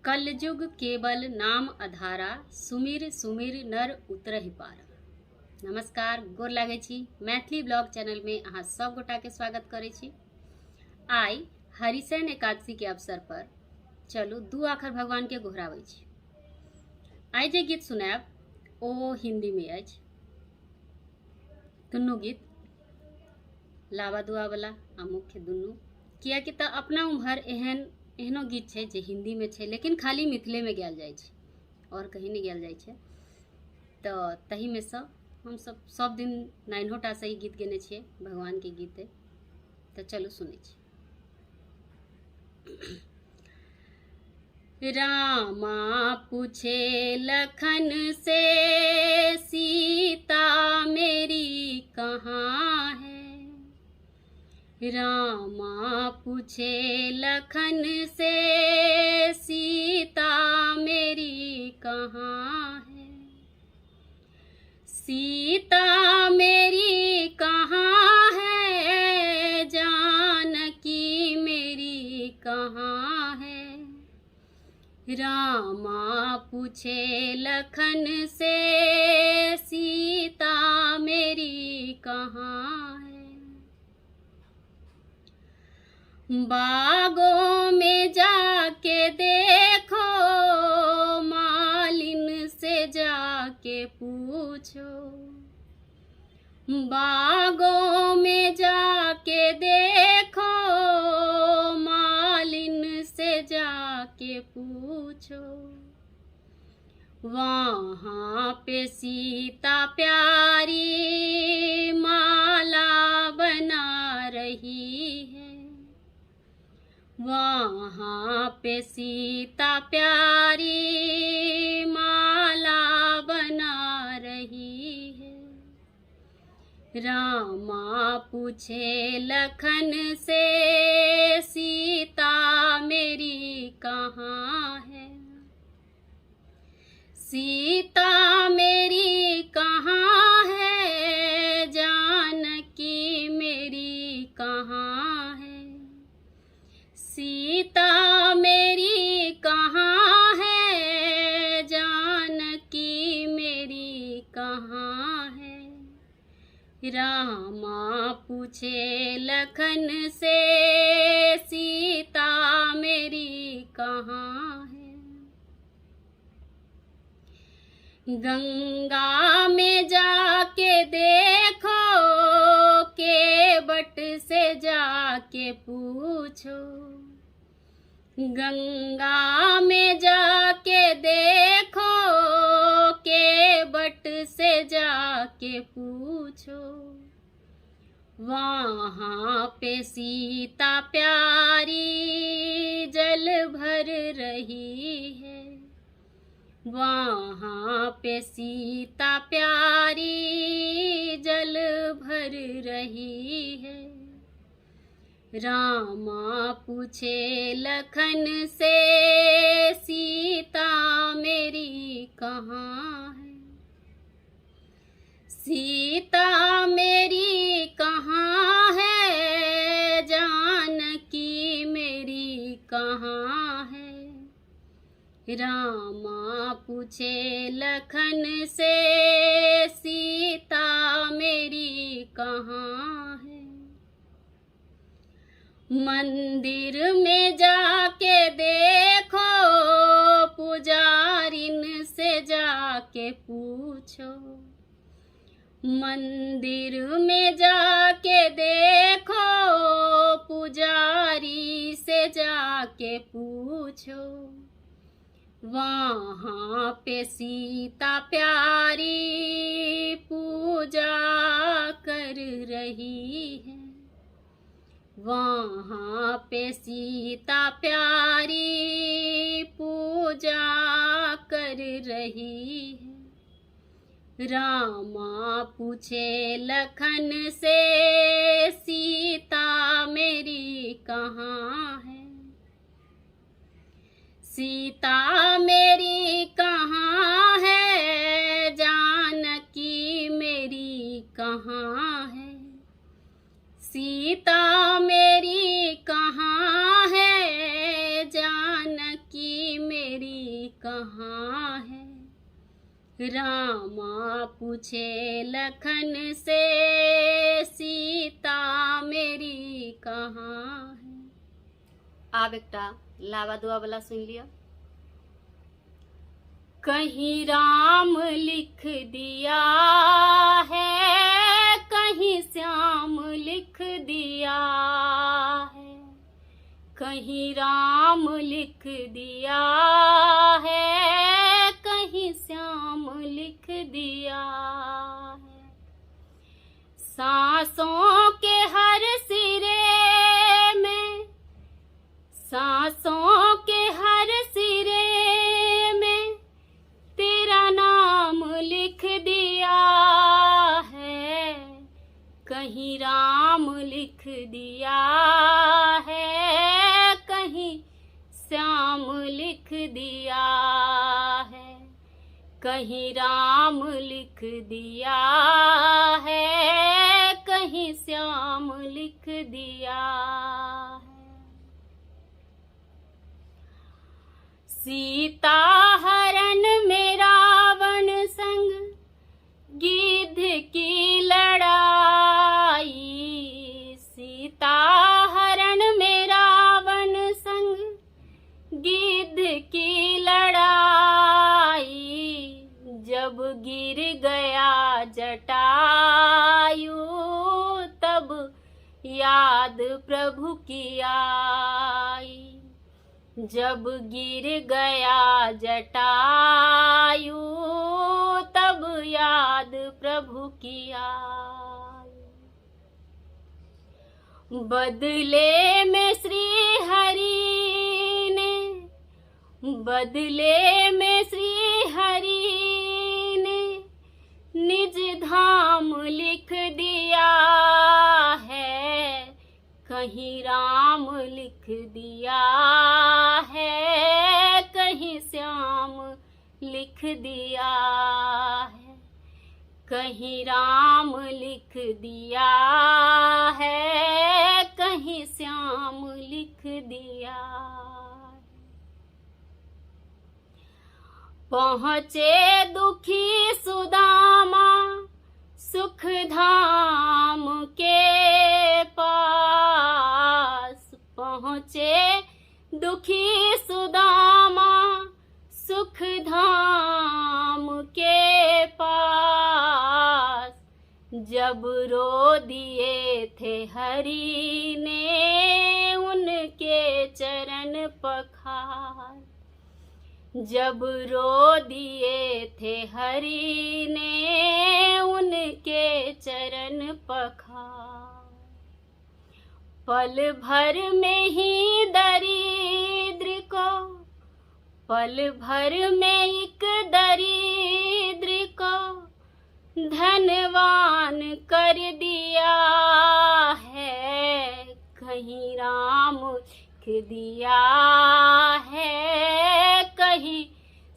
कलयुग केवल नाम आधारा, सुमिर सुमिर नर उतरहि पारा। नमस्कार, गोर लागै छी। मैथिली ब्लॉग चैनल में अहाँ सब गोटा के स्वागत करै छी। आई हरिशयन एकादशी के अवसर पर चलू दू आखर भगवान के गोहराबै छी। आई जे गीत सुनायब ओ हिंदी में अछि। दुनू गीत लावा दुआ वाला आ मुख्य दुनू, कियाकि तऽ अपना उम्हर एहनो गीत छै जे हिंदी में छै, लेकिन खाली मिथिले में गायल जाइ छै और कहीं नहीं गायल जाइ छै। तऽ तही में सँ हम सब दिन 9टा से ही गीत गेने छियै, भगवान के गीत है। तऽ चलू सुनै छी। रामा पूछे लखन से, सीता मेरी कहाँ है। रामा पूछे लखन से, सीता मेरी कहाँ है। सीता मेरी कहाँ है, जानकी मेरी कहाँ है। रामा पूछे लखन से, सीता मेरी कहाँ है। बागों में जाके देखो, मालिन से जाके पूछो। बागों में जाके देखो, मालिन से जाके पूछो। वहाँ पे सीता प्यारी माला बना रही है। वहाँ पे सीता प्यारी माला बना रही है। रामा पूछे लखन से, सीता मेरी कहाँ है। सीता मेरी कहाँ है, जानकी मेरी कहाँ है। सीता मेरी कहाँ है, जानकी मेरी कहाँ है। रामा पूछे लखन से, सीता मेरी कहाँ है। गंगा में जाके देखो, केवट से जाके पूछो। गंगा में जाके देखो, केवट से जाके पूछो। वहाँ पे सीता प्यारी जल भर रही है। वहाँ पे सीता प्यारी जल भर रही है। रामा पूछे लखन से, सीता मेरी कहाँ है। सीता मेरी कहाँ है, जानकी मेरी कहाँ है। रामा पूछे लखन से, सीता मेरी कहाँ है। मंदिर में जाके देखो, पुजारिन से जाके पूछो। मंदिर में जाके देखो, पुजारी से जाके पूछो। वहाँ पे सीता प्यारी पूजा कर रही है। वहाँ पे सीता प्यारी पूजा कर रही है। रामा पूछे लखन से, सीता मेरी कहाँ है। सीता मेरी कहाँ है, जानकी मेरी कहाँ है। सीता मेरी कहाँ है, जानकी मेरी कहाँ है। रामा पूछे लखन से सीता मेरी कहाँ है। आप एकटा लावा दुआ वाला सुन लिया। कहीं राम लिख दिया है, कहीं श्याम लिख दिया है। कहीं राम लिख दिया है, कहीं श्याम लिख दिया है। सांसों के हर सिरे में, सांसों के हर सिरे में तेरा नाम लिख दिया है। कहीं राम लिख दिया है, कहीं श्याम लिख दिया है। कहीं राम लिख दिया है, कहीं श्याम लिख दिया है। सीता हरण में रावण संग गिद्ध की लड़ाई। सीता हरण में रावण संग गिद्ध की लड़ाई। जब गिर गया जटायु तब याद प्रभु की आई। जब गिर गया जटायु तब याद प्रभु की आई। बदले में श्री हरि ने, बदले में श्री हरि ने निज धाम लिख दिया है। कहीं राम लिख दिया है, कहीं श्याम लिख दिया है। कहीं राम लिख दिया है, कहीं श्याम लिख दिया। पहुँचे दुखी सुदामा सुख धाम के पास। पहुँचे दुखी सुदामा सुख धाम के पास। जब रो दिए थे हरि ने उनके चरण पखार। जब रो दिए थे हरि ने उनके चरण पखार। पल भर में ही दरिद्र को, पल भर में एक दरिद्र को धनवान कर दिया है। कहीं राम लिख दिया है, कहीं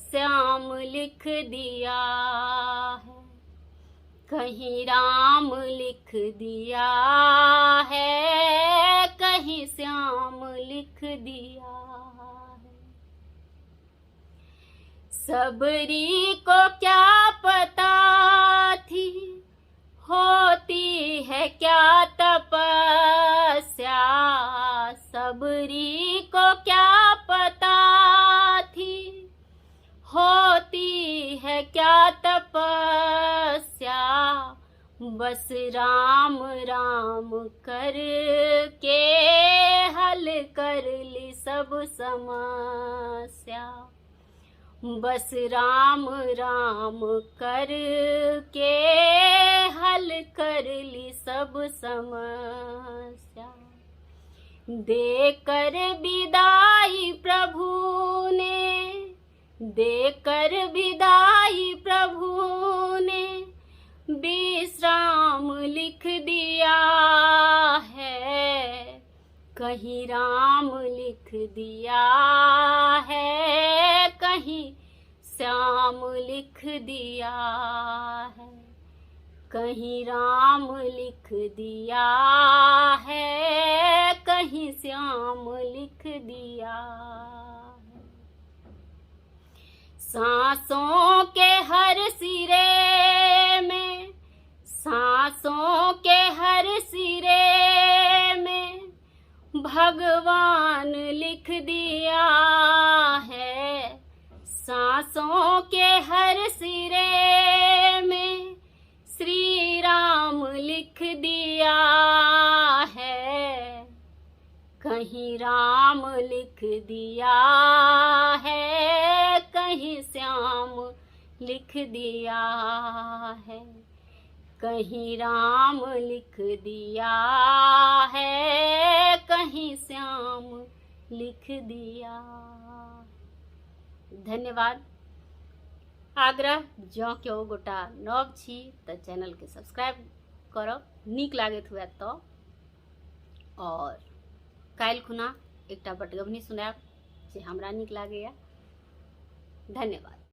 श्याम लिख दिया है। कहीं राम लिख दिया है, कहीं श्याम लिख दिया है। सबरी को क्या पता थी होती है क्या तपस्या। सबरी को क्या पता थी होती है क्या तपस्या। बस राम राम कर के हल कर ली सब समस्या। बस राम राम कर के हल कर ली सब समस्या। देकर विदाई प्रभु ने, देकर विदाई प्रभु ने विश्राम लिख दिया है। कहीं राम लिख दिया है, कहीं श्याम लिख दिया है। कहीं राम लिख दिया है, कहीं श्याम लिख दिया है। सांसों के हर सिरे में, सांसों के हर सिरे में भगवान लिख दिया है। सांसों के हर सिरे में श्री राम लिख दिया है। कहीं राम लिख दिया है, कहीं श्याम लिख दिया है। कहीं राम लिख दिया है, कहीं श्याम लिख दिया। धन्यवाद। आग्रह जो केओ गोटा नव छी तो चैनल के सब्सक्राइब करब, नीक लागत हुए तो। और काल्हि खुना एकटा बटगबनी सुनायब जे हमरा नीक लागैया। धन्यवाद।